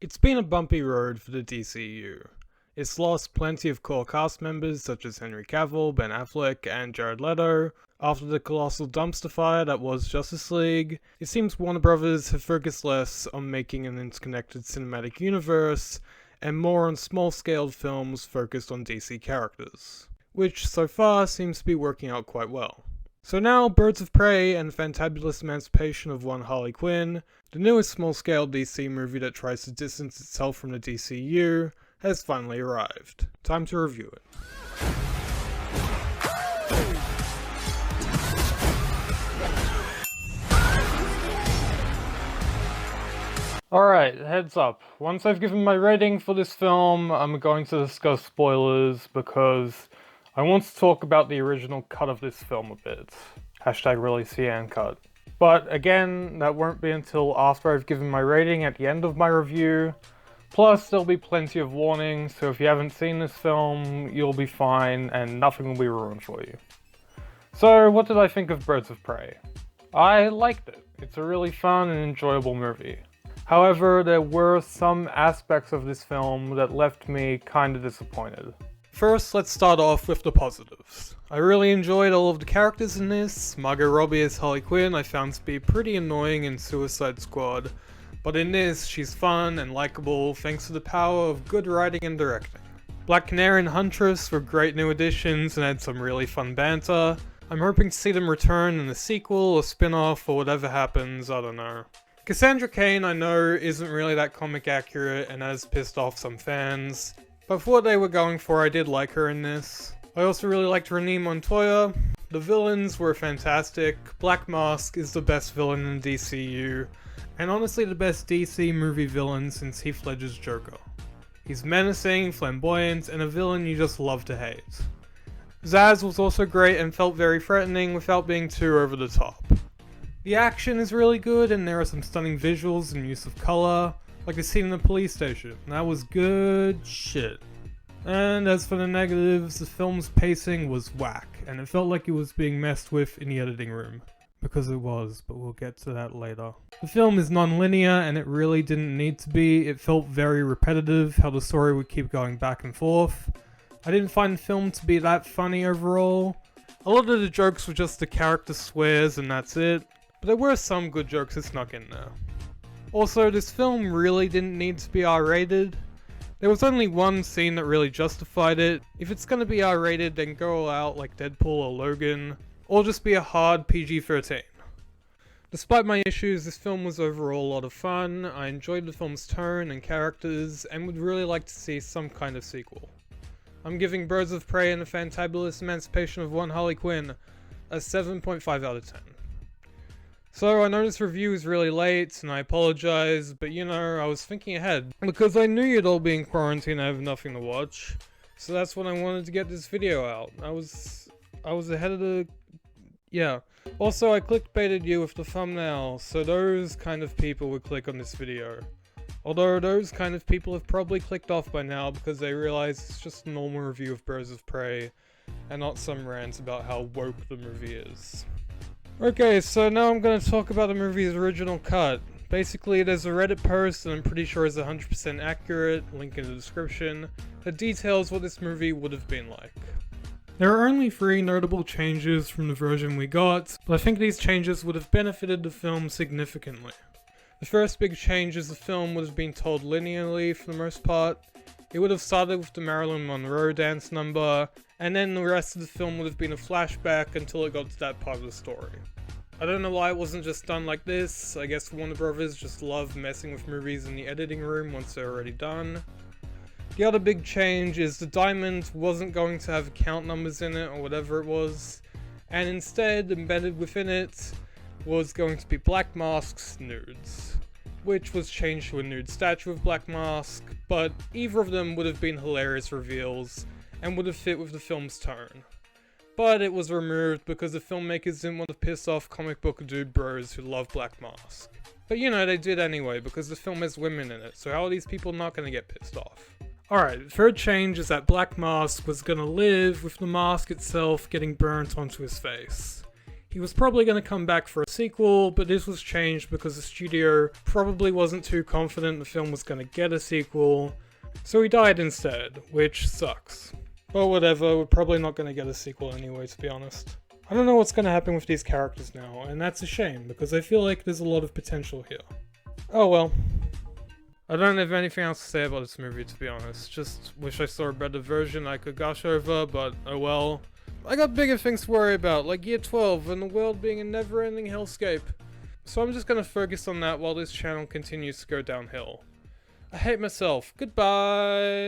It's been a bumpy road for the DCU. It's lost plenty of core cast members such as Henry Cavill, Ben Affleck, and Jared Leto. After the colossal dumpster fire that was Justice League, it seems Warner Brothers have focused less on making an interconnected cinematic universe and more on small-scale films focused on DC characters, which so far seems to be working out quite well. So now, Birds of Prey and Fantabulous Emancipation of One Harley Quinn, the newest small-scale DC movie that tries to distance itself from the DCU, has finally arrived. Time to review it. Alright, heads up. Once I've given my rating for this film, I'm going to discuss spoilers because I want to talk about the original cut of this film a bit. Hashtag really CN cut. But again, that won't be until after I've given my rating at the end of my review. Plus, there'll be plenty of warnings, so if you haven't seen this film, you'll be fine and nothing will be ruined for you. So, what did I think of Birds of Prey? I liked it. It's a really fun and enjoyable movie. However, there were some aspects of this film that left me kinda disappointed. First, let's start off with the positives. I really enjoyed all of the characters in this. Margot Robbie as Harley Quinn I found to be pretty annoying in Suicide Squad, but in this, she's fun and likable thanks to the power of good writing and directing. Black Canary and Huntress were great new additions and had some really fun banter. I'm hoping to see them return in a sequel or spin-off or whatever happens, I don't know. Cassandra Cain I know isn't really that comic accurate and has pissed off some fans, but for what they were going for I did like her in this. I also really liked Renee Montoya. The villains were fantastic. Black Mask is the best villain in DCU, and honestly the best DC movie villain since Heath Ledger's Joker. He's menacing, flamboyant, and a villain you just love to hate. Zsasz was also great and felt very threatening without being too over the top. The action is really good and there are some stunning visuals and use of color, like the scene in the police station. That was good shit. And as for the negatives, the film's pacing was whack, and it felt like it was being messed with in the editing room. Because it was, but we'll get to that later. The film is non-linear, and it really didn't need to be. It felt very repetitive, how the story would keep going back and forth. I didn't find the film to be that funny overall. A lot of the jokes were just the character swears and that's it, but there were some good jokes that snuck in there. Also, this film really didn't need to be R-rated. There was only one scene that really justified it. If it's gonna be R-rated, then go all out like Deadpool or Logan, or just be a hard PG-13. Despite my issues, this film was overall a lot of fun. I enjoyed the film's tone and characters, and would really like to see some kind of sequel. I'm giving Birds of Prey and the Fantabulous Emancipation of One Harley Quinn a 7.5 out of 10. So I know this review is really late, and I apologize, but you know, I was thinking ahead. Because I knew you'd all be in quarantine and I have nothing to watch. So that's when I wanted to get this video out. I was ahead of the... yeah. Also, I clickbaited you with the thumbnail, so those kind of people would click on this video. Although those kind of people have probably clicked off by now because they realize it's just a normal review of Birds of Prey, and not some rant about how woke the movie is. Okay, so now I'm going to talk about the movie's original cut. Basically, there's a Reddit post, and I'm pretty sure it's 100% accurate, link in the description, that details what this movie would have been like. There are only 3 notable changes from the version we got, but I think these changes would have benefited the film significantly. The first big change is the film would have been told linearly for the most part. It would have started with the Marilyn Monroe dance number, and then the rest of the film would have been a flashback until it got to that part of the story. I don't know why it wasn't just done like this. I guess Warner Brothers just love messing with movies in the editing room once they're already done. The other big change is the diamond wasn't going to have account numbers in it or whatever it was, and instead, embedded within it, was going to be Black Mask's nudes, which was changed to a nude statue of Black Mask, but either of them would have been hilarious reveals and would have fit with the film's tone. But it was removed because the filmmakers didn't want to piss off comic book dude bros who love Black Mask. But you know, they did anyway because the film has women in it, so how are these people not going to get pissed off? Alright, the third change is that Black Mask was going to live with the mask itself getting burnt onto his face. He was probably going to come back for a sequel, but this was changed because the studio probably wasn't too confident the film was going to get a sequel, so he died instead, which sucks. But whatever, we're probably not going to get a sequel anyway, to be honest. I don't know what's going to happen with these characters now, and that's a shame, because I feel like there's a lot of potential here. Oh well. I don't have anything else to say about this movie, to be honest. Just wish I saw a better version I could gush over, but oh well. I got bigger things to worry about, like Year 12 and the world being a never-ending hellscape. So I'm just gonna focus on that while this channel continues to go downhill. I hate myself. Goodbye!